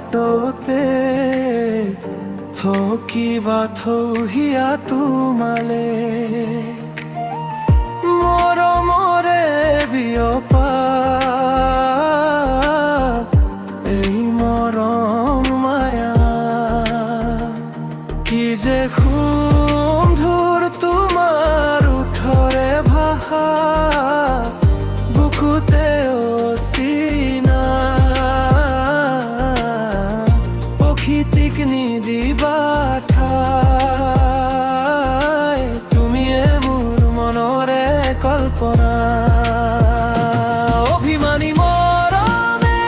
বাটতে থকিবা থৌহিয়া তোমালে মৰমৰে বিয়পা এই মৰম মায়া কি যে সুমধুৰ তোমাৰ ওঠৰে ভাষা বুকুতে অচিনা পখিতিক নিদিবা ঠাই তুমিয়ে মোৰ মনৰে কল্পনা অভিমানী মৰমে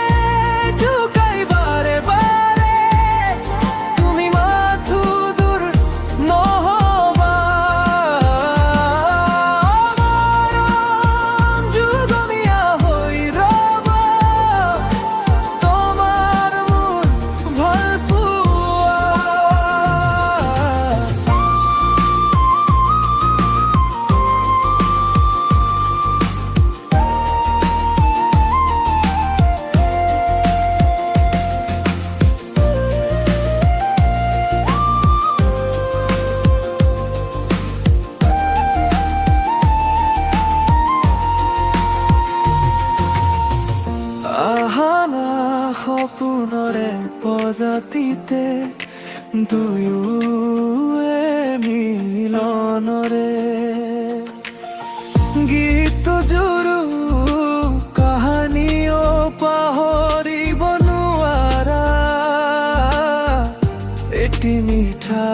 ঢুকাই বাৰে বাৰে তুমি মাথো দূৰ নহবা মৰম যুগমীয়া হৈ ৰব তোমাৰ মোৰ ভাল পোৱা আহানা সপোনৰে প্ৰজাতিতে দুয়োৱে মিলনৰে গীত জুৰু কাহানীও পাহৰিব নোৱাৰা এটি মিঠা